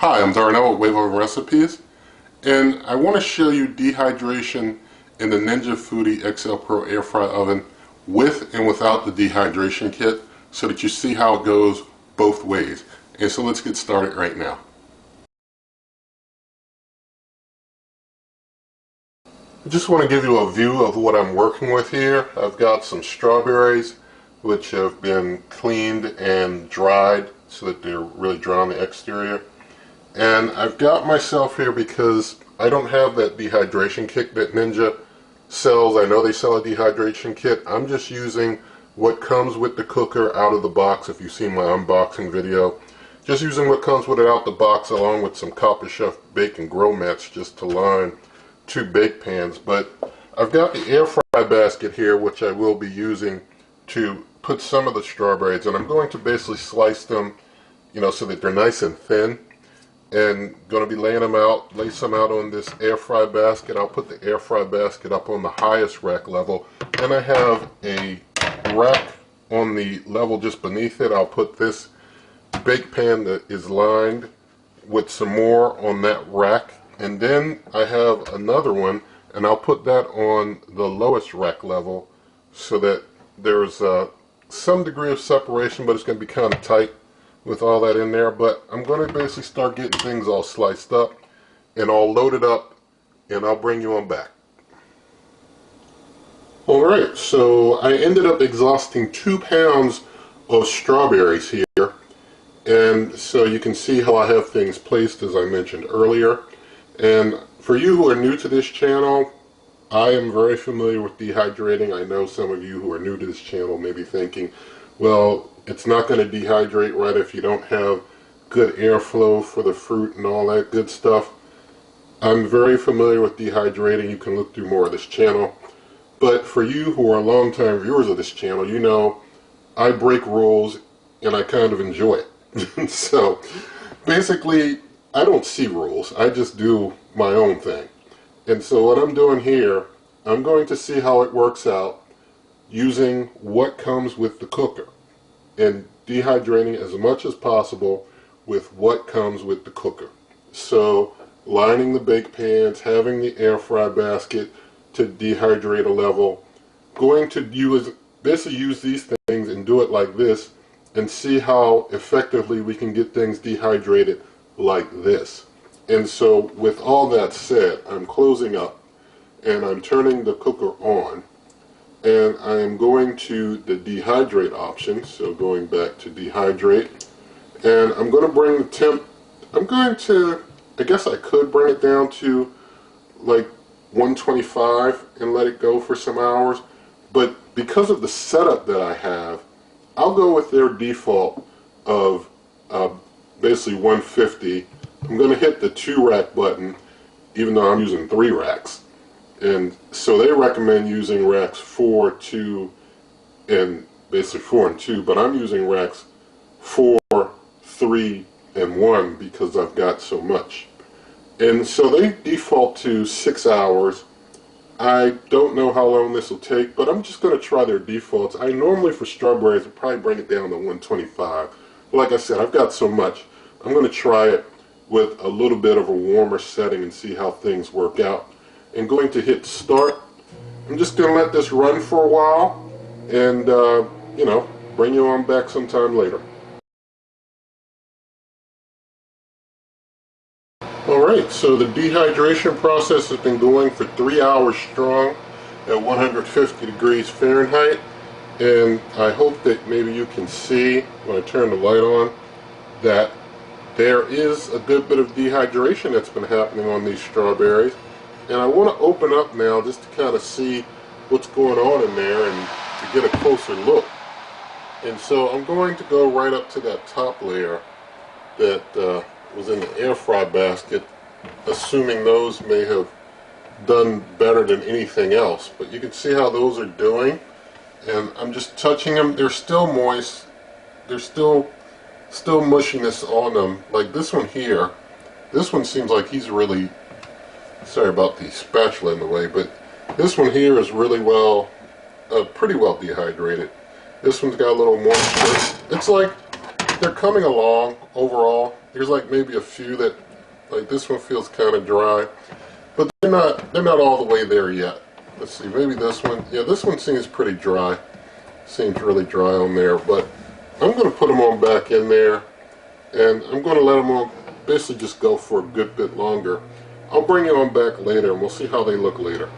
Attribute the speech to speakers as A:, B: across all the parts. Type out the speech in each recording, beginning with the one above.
A: Hi, I'm Darnell with Wave Oven Recipes, and I want to show you dehydration in the Ninja Foodi XL Pro Air Fry Oven with and without the dehydration kit so that you see how it goes both ways. And so let's get started right now. I just want to give you a view of what I'm working with here. I've got some strawberries which have been cleaned and dried so that they're really dry on the exterior. And I've got myself here because I don't have that dehydration kit that Ninja sells. I know they sell a dehydration kit. I'm just using what comes with the cooker out of the box. If you've seen my unboxing video, just using what comes with it out the box along with some Copper Chef bake and grill mats just to line 2 bake pans. But I've got the air fry basket here which I will be using to put some of the strawberries, and I'm going to basically slice them, so that they're nice and thin. And going to be laying them out, lay some out on this air fry basket. I'll put the air fry basket up on the highest rack level, and I have a rack on the level just beneath it. I'll put this bake pan that is lined with some more on that rack, and then I have another one, and I'll put that on the lowest rack level so that there's some degree of separation, but it's going to be kind of tight with all that in there. But I'm going to basically start getting things all sliced up and all loaded up, and I'll bring you on back. Alright, so I ended up exhausting 2 pounds of strawberries here, and so you can see how I have things placed as I mentioned earlier. And for you who are new to this channel, I am very familiar with dehydrating. I know some of you who are new to this channel may be thinking, well, it's not going to dehydrate right if you don't have good airflow for the fruit and all that good stuff. I'm very familiar with dehydrating. You can look through more of this channel. But for you who are long-time viewers of this channel, you know I break rules and I kind of enjoy it. So basically, I don't see rules. I just do my own thing. And so what I'm doing here, I'm going to see how it works out using what comes with the cooker and dehydrating as much as possible with what comes with the cooker. So lining the bake pans, having the air fry basket to dehydrate a level, going to basically use these things and do it like this and see how effectively we can get things dehydrated like this. And so with all that said, I'm closing up and I'm turning the cooker on. And I am going to the dehydrate option, so going back to dehydrate, and I'm going to bring the temp, I guess I could bring it down to like 125 and let it go for some hours, but because of the setup that I have, I'll go with their default of basically 150. I'm going to hit the 2 rack button, even though I'm using 3 racks. And so they recommend using racks 4, 2, and basically 4 and 2, but I'm using racks 4, 3, and 1 because I've got so much. And so they default to 6 hours. I don't know how long this will take, but I'm just going to try their defaults. I normally for strawberries would probably bring it down to 125. Like I said, I've got so much. I'm going to try it with a little bit of a warmer setting and see how things work out. I'm going to hit start. I'm just going to let this run for a while and, bring you on back sometime later. Alright, so the dehydration process has been going for 3 hours strong at 150 degrees Fahrenheit. And I hope that maybe you can see when I turn the light on that there is a good bit of dehydration that's been happening on these strawberries. And I want to open up now just to kind of see what's going on in there and to get a closer look. And so I'm going to go right up to that top layer that was in the air fry basket, assuming those may have done better than anything else. But you can see how those are doing. And I'm just touching them. They're still moist. There's still mushiness on them. Like this one here. This one seems like he's really... Sorry about the spatula in the way, but this one here is really pretty well dehydrated. This one's got a little moisture. It's like they're coming along overall. There's like maybe a few that, like this one feels kind of dry, but they're not all the way there yet. Let's see, maybe this one. Yeah, this one seems pretty dry. Seems really dry on there, but I'm going to put them on back in there, and I'm going to let them on basically just go for a good bit longer. I'll bring it on back later, and we'll see how they look later.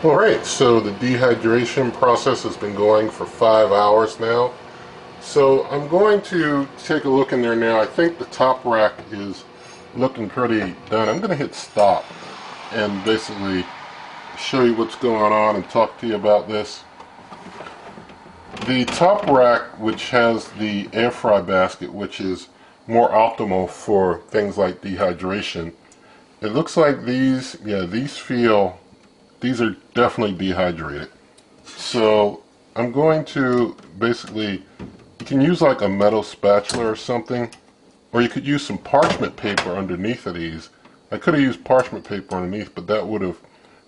A: Alright, so the dehydration process has been going for 5 hours now. So I'm going to take a look in there now. I think the top rack is looking pretty done. I'm going to hit stop and basically show you what's going on and talk to you about this. The top rack, which has the air fry basket, which is more optimal for things like dehydration, it looks like these are definitely dehydrated. So I'm going to basically, you can use like a metal spatula or something, or you could use some parchment paper underneath of these. I could have used parchment paper underneath, but that would have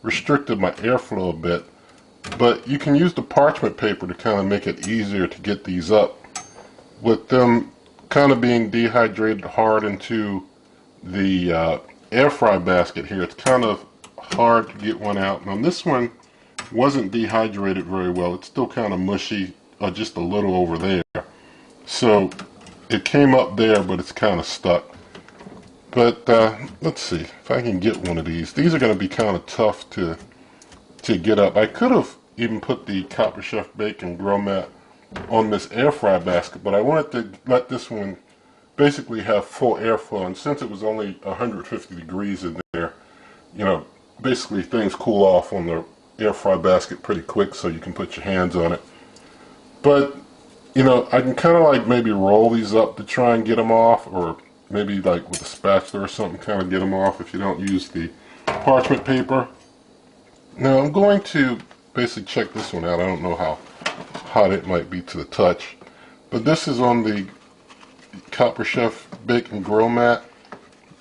A: restricted my airflow a bit. But you can use the parchment paper to kind of make it easier to get these up. With them kind of being dehydrated hard into the air fry basket here, it's kind of hard to get one out. Now this one wasn't dehydrated very well. It's still kind of mushy, just a little over there. So it came up there, but it's kind of stuck. But let's see if I can get one of these. These are going to be kind of tough to get up. I could have even put the Copper Chef Bacon Grill Mat on this air fry basket, but I wanted to let this one basically have full airflow, and since it was only 150 degrees in there, you know, basically things cool off on the air fry basket pretty quick, so you can put your hands on it. But you know, I can kind of like maybe roll these up to try and get them off, or maybe like with a spatula or something kind of get them off if you don't use the parchment paper. Now I'm going to basically check this one out. I don't know how hot it might be to the touch, but this is on the Copper Chef Bacon Grill Mat.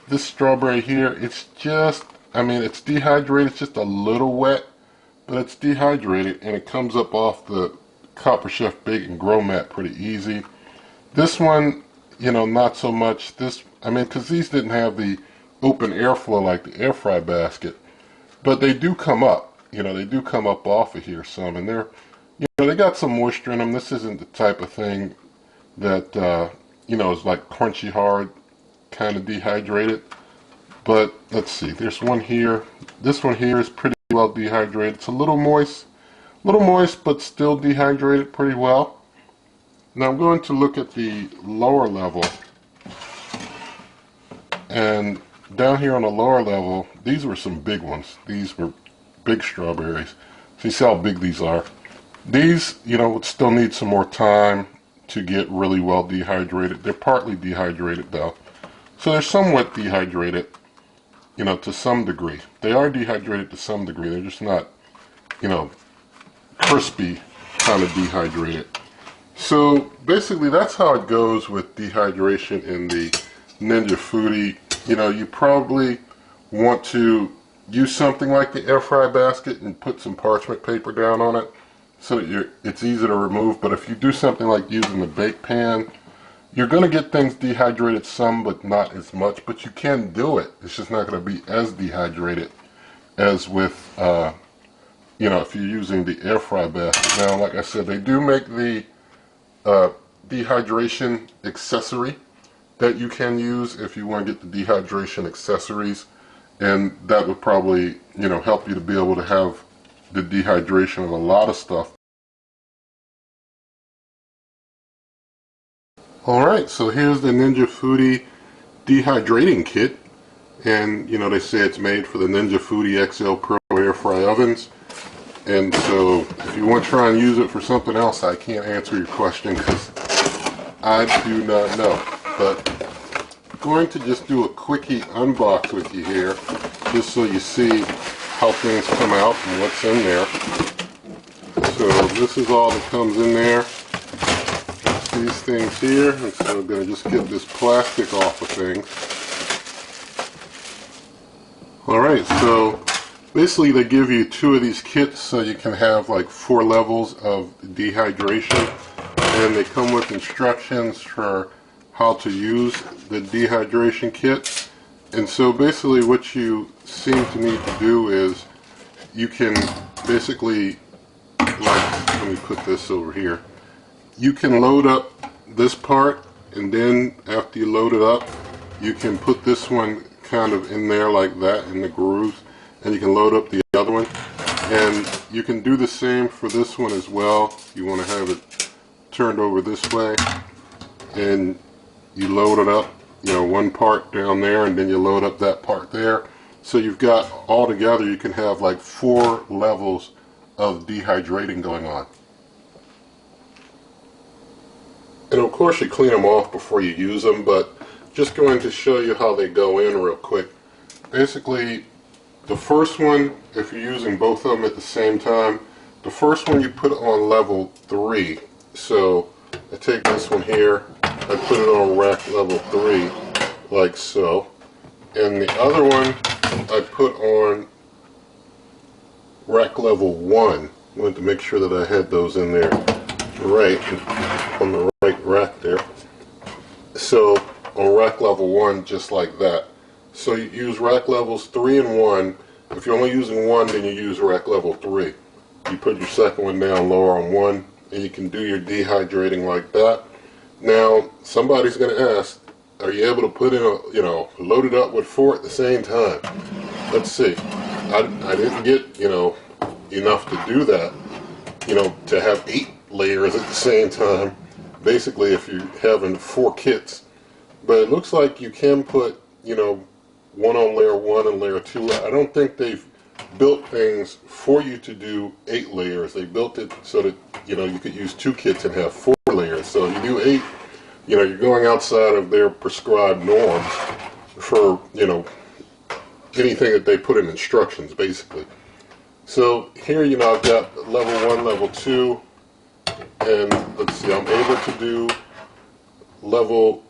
A: This strawberry here, it's just, I mean, it's dehydrated, it's just a little wet, but it's dehydrated and it comes up off the Copper Chef Bacon Grill Mat pretty easy. This one, you know, not so much. This, I mean, because these didn't have the open airflow like the air fry basket, but they do come up. You know, they do come up off of here some, and they're, you know, they got some moisture in them. This isn't the type of thing that you know, is like crunchy hard, kind of dehydrated. But let's see, there's one here. This one here is pretty well dehydrated. It's a little moist, but still dehydrated pretty well. Now I'm going to look at the lower level, and down here on the lower level, these were some big ones. These were big strawberries. So you see how big these are. These, you know, would still need some more time to get really well dehydrated. They're partly dehydrated though. So they're somewhat dehydrated, you know, to some degree. They are dehydrated to some degree. They're just not, you know, crispy kind of dehydrated. So basically that's how it goes with dehydration in the Ninja Foodi. You know, you probably want to use something like the air fry basket and put some parchment paper down on it so that it's easy to remove. But if you do something like using the bake pan, you're going to get things dehydrated some, but not as much. But you can do it. It's just not going to be as dehydrated as with, you know, if you're using the air fry basket. Now, like I said, they do make the dehydration accessory that you can use if you want to get the dehydration accessories, and that would probably, you know, help you to be able to have the dehydration of a lot of stuff. Alright, so here's the Ninja Foodi Dehydrating Kit, and you know, they say it's made for the Ninja Foodi XL Pro air fry ovens. And so if you want to try and use it for something else, I can't answer your question because I do not know. But I'm going to just do a quickie unbox with you here, just so you see how things come out and what's in there. So this is all that comes in there. These things here, and so I'm going to just get this plastic off of things. Alright, so Basically, they give you two of these kits so you can have like 4 levels of dehydration, and they come with instructions for how to use the dehydration kit. And so basically what you seem to need to do is you can basically, like, let me put this over here, you can load up this part, and then after you load it up you can put this one kind of in there like that in the grooves, and you can load up the other one, and you can do the same for this one as well. You want to have it turned over this way, and you load it up, you know, one part down there, and then you load up that part there. So you've got, all together you can have like 4 levels of dehydrating going on. And of course you clean them off before you use them, but just going to show you how they go in real quick. Basically, the first one, if you're using both of them at the same time, the first one you put on level 3. So I take this one here, I put it on rack level 3, like so. And the other one I put on rack level 1. I wanted to make sure that I had those in there right, on the right rack there. So on rack level 1, just like that. So you use rack levels 3 and 1. If you're only using 1, then you use rack level 3. You put your second one down lower on 1, and you can do your dehydrating like that. Now, somebody's going to ask, are you able to put in a, you know, load it up with 4 at the same time? Let's see. I didn't get, you know, enough to do that, you know, to have 8 layers at the same time. Basically, if you're having 4 kits. But it looks like you can put, you know, one on layer 1 and layer 2. I don't think they've built things for you to do 8 layers. They built it so that, you know, you could use 2 kits and have 4 layers. So you do 8, you know, you're going outside of their prescribed norms for, you know, anything that they put in instructions, basically. So here, you know, I've got level 1, level 2, and let's see, I'm able to do level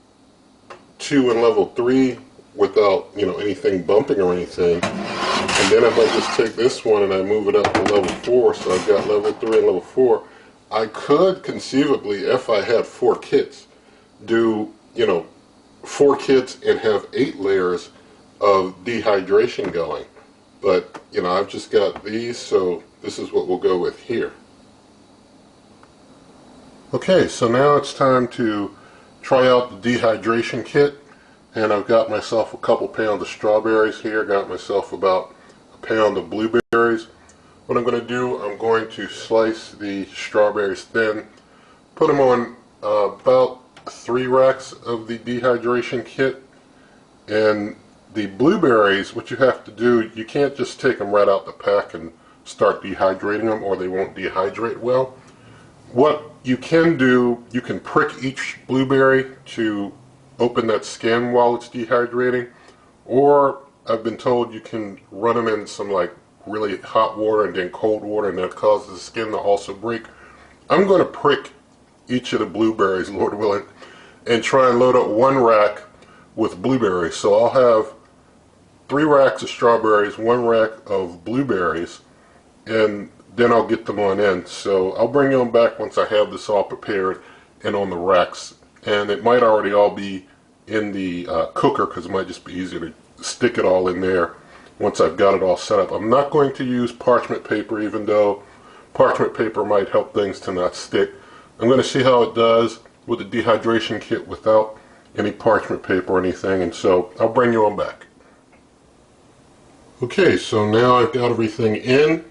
A: 2 and level 3 without, you know, anything bumping or anything. And then if I just take this one and I move it up to level 4, so I've got level 3 and level 4, I could conceivably, if I had 4 kits, do, you know, 4 kits and have 8 layers of dehydration going. But, you know, I've just got these, so this is what we'll go with here. Okay, so now it's time to try out the dehydration kit. And I've got myself a couple pounds of strawberries here, got myself about a pound of blueberries. What I'm going to do, I'm going to slice the strawberries thin, put them on about 3 racks of the dehydration kit. And the blueberries, what you have to do, you can't just take them right out the pack and start dehydrating them, or they won't dehydrate well. What you can do, you can prick each blueberry to open that skin while it's dehydrating, or I've been told you can run them in some like really hot water and then cold water, and that causes the skin to also break. I'm going to prick each of the blueberries, Lord willing, and try and load up 1 rack with blueberries. So I'll have 3 racks of strawberries, 1 rack of blueberries, and then I'll get them on in. So I'll bring them back once I have this all prepared and on the racks. And it might already all be in the cooker, because it might just be easier to stick it all in there once I've got it all set up. I'm not going to use parchment paper, even though parchment paper might help things to not stick. I'm going to see how it does with the dehydration kit without any parchment paper or anything, and so I'll bring you on back. Okay, so now I've got everything in,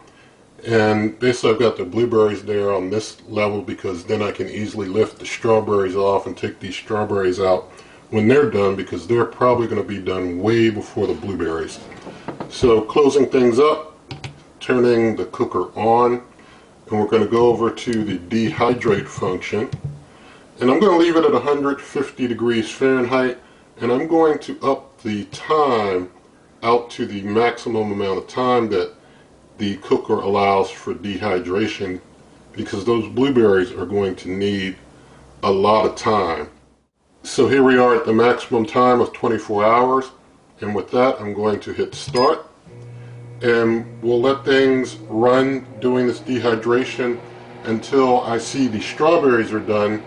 A: and basically I've got the blueberries there on this level, because then I can easily lift the strawberries off and take these strawberries out when they're done, because they're probably going to be done way before the blueberries. So closing things up, turning the cooker on, and we're going to go over to the dehydrate function, and I'm going to leave it at 150 degrees Fahrenheit, and I'm going to up the time out to the maximum amount of time that the cooker allows for dehydration, because those blueberries are going to need a lot of time. So here we are at the maximum time of 24 hours, and with that I'm going to hit start, and we'll let things run doing this dehydration until I see the strawberries are done,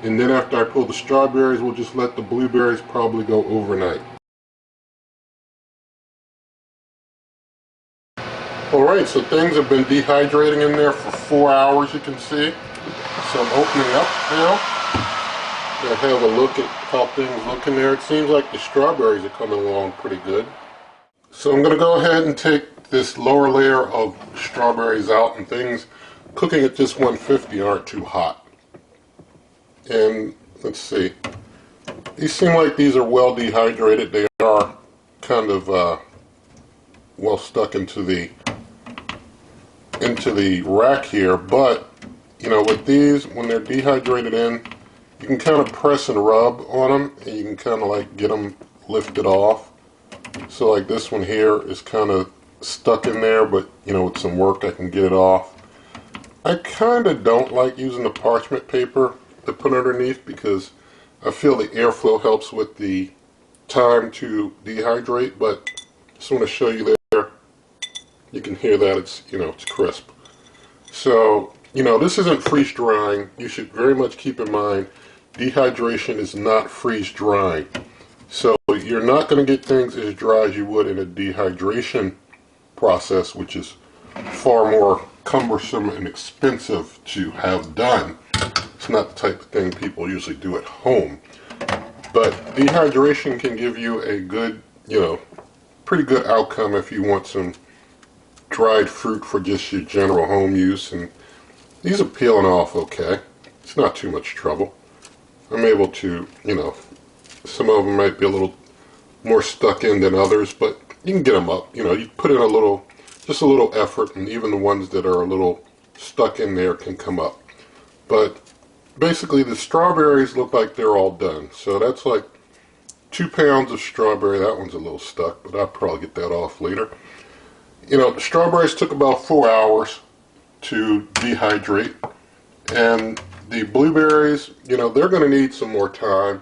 A: and then after I pull the strawberries, we'll just let the blueberries probably go overnight. Alright, so things have been dehydrating in there for 4 hours, you can see. So I'm opening up now. Gonna have a look at how things look in there. It seems like the strawberries are coming along pretty good. So I'm gonna go ahead and take this lower layer of strawberries out, and things cooking at just 150 aren't too hot. And let's see. These seem like these are well dehydrated. They are kind of well stuck into the rack here, but you know, with these, when they're dehydrated in, you can kind of press and rub on them, and you can kind of like get them lifted off. So like this one here is kind of stuck in there, but you know, with some work I can get it off. I kind of don't like using the parchment paper to put underneath because I feel the airflow helps with the time to dehydrate, but just want to show you there. You can hear that it's, you know, it's crisp. So, you know, this isn't freeze drying. You should very much keep in mind dehydration is not freeze drying. So you're not going to get things as dry as you would in a dehydration process, which is far more cumbersome and expensive to have done. It's not the type of thing people usually do at home. But dehydration can give you a good, you know, pretty good outcome if you want some dried fruit for just your general home use. And these are peeling off okay. It's not too much trouble. I'm able to, you know, some of them might be a little more stuck in than others, but you can get them up. You know, you put in a little, just a little effort, and even the ones that are a little stuck in there can come up. But basically the strawberries look like they're all done. So that's like 2 pounds of strawberry. That one's a little stuck, but I'll probably get that off later. You know, the strawberries took about 4 hours to dehydrate, and the blueberries, you know, they're going to need some more time.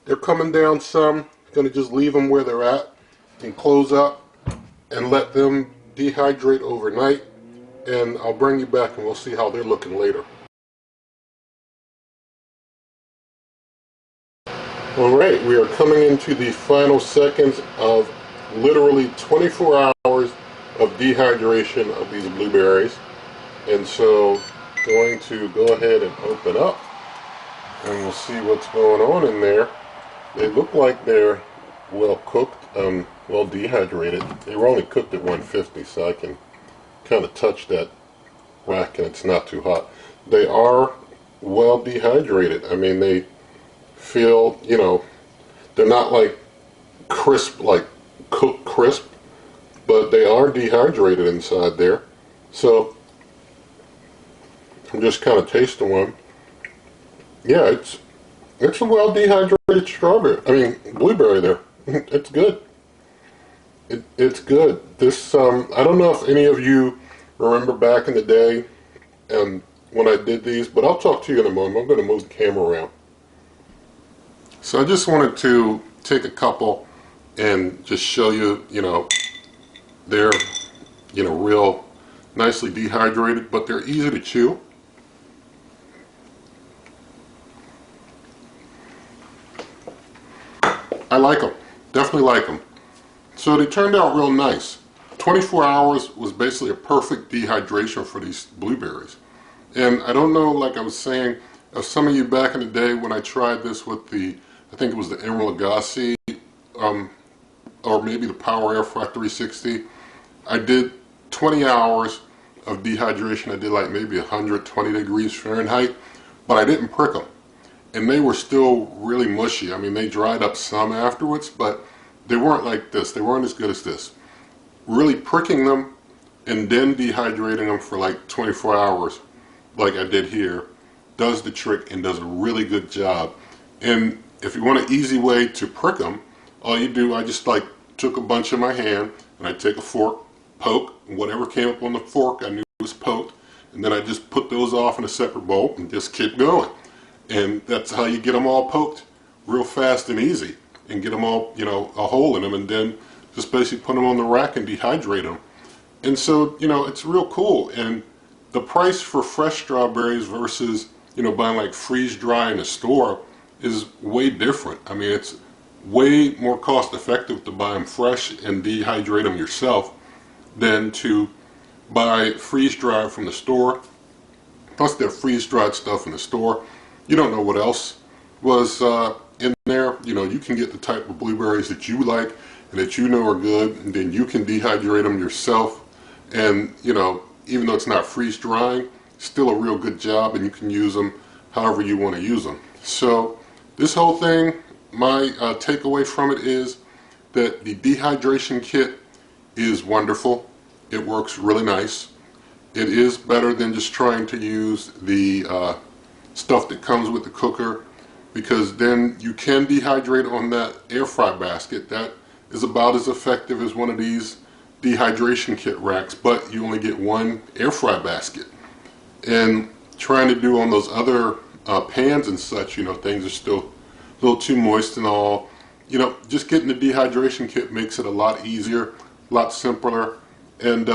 A: They're coming down some. Going to just leave them where they're at and close up and let them dehydrate overnight, and I'll bring you back and we'll see how they're looking later. Alright, we are coming into the final seconds of literally 24 hours of dehydration of these blueberries, and so going to go ahead and open up and we'll see what's going on in there. They look like they're well cooked, well dehydrated. They were only cooked at 150, so I can kind of touch that rack and it's not too hot. They are well dehydrated. I mean, they feel, you know, they're not like crisp, like cooked crisp, but they are dehydrated inside there. So I'm just kind of tasting one. Yeah, it's a well dehydrated strawberry. I mean, blueberry there. It's good. It's good. This I don't know if any of you remember back in the day when I did these, but I'll talk to you in a moment. I'm going to move the camera around. So I just wanted to take a couple and just show you, you know, they're, you know, real nicely dehydrated, but they're easy to chew. I like them. Definitely like them. So they turned out real nice. 24 hours was basically a perfect dehydration for these blueberries. And I don't know, like I was saying, if some of you back in the day when I tried this with the, I think it was the Emerald Lagasse, or maybe the Power Air Fry 360, I did 20 hours of dehydration. I did like maybe 120 degrees Fahrenheit, but I didn't prick them. And they were still really mushy. I mean, they dried up some afterwards, but they weren't like this. They weren't as good as this. Really pricking them and then dehydrating them for like 24 hours, like I did here, does the trick and does a really good job. And if you want an easy way to prick them, all you do, I just like took a bunch in my hand and I take a fork, poke, and whatever came up on the fork I knew was poked, and then I just put those off in a separate bowl and just keep going. And that's how you get them all poked real fast and easy, and get them all, you know, a hole in them, and then just basically put them on the rack and dehydrate them. And so, you know, it's real cool. And the price for fresh strawberries versus, you know, buying like freeze dry in a store is way different. I mean, it's way more cost effective to buy them fresh and dehydrate them yourself than to buy freeze dry from the store. Plus, their freeze dried stuff in the store, you don't know what else was in there. You know, you can get the type of blueberries that you like and that you know are good, and then you can dehydrate them yourself. And, you know, even though it's not freeze drying, still a real good job, and you can use them however you want to use them. So this whole thing, my takeaway from it is that the dehydration kit is wonderful. It works really nice. It is better than just trying to use the stuff that comes with the cooker, because then you can dehydrate on that air fry basket. That is about as effective as one of these dehydration kit racks, but you only get one air fry basket. And trying to do on those other pans and such, you know, things are still a little too moist and all. You know, just getting the dehydration kit makes it a lot easier, a lot simpler. And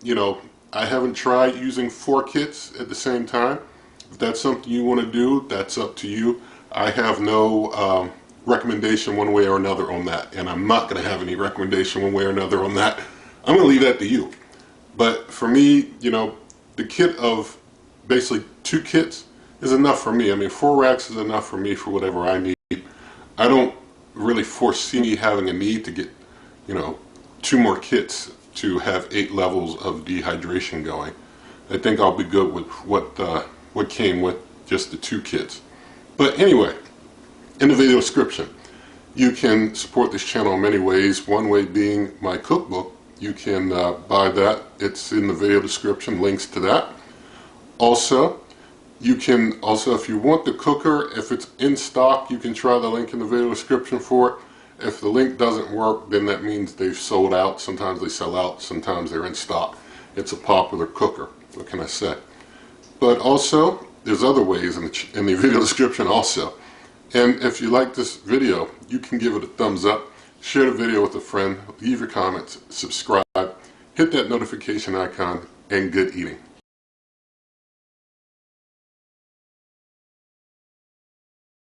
A: you know, I haven't tried using 4 kits at the same time. If that's something you want to do, that's up to you. I have no recommendation one way or another on that, and I'm not going to have any recommendation one way or another on that. I'm going to leave that to you. But for me, you know, the kit of basically 2 kits is enough for me. I mean, 4 racks is enough for me for whatever I need. I don't really foresee me having a need to get, you know, 2 more kits to have 8 levels of dehydration going. I think I'll be good with what came with just the 2 kits. But anyway, in the video description, you can support this channel in many ways. One way being my cookbook. You can buy that. It's in the video description, links to that. Also, you can if you want the cooker, if it's in stock, you can try the link in the video description for it. If the link doesn't work, then that means they've sold out. Sometimes they sell out, sometimes they're in stock. It's a popular cooker, what can I say? But also, there's other ways in the video description also. And if you like this video, you can give it a thumbs up, share the video with a friend, leave your comments, subscribe, hit that notification icon, and good eating.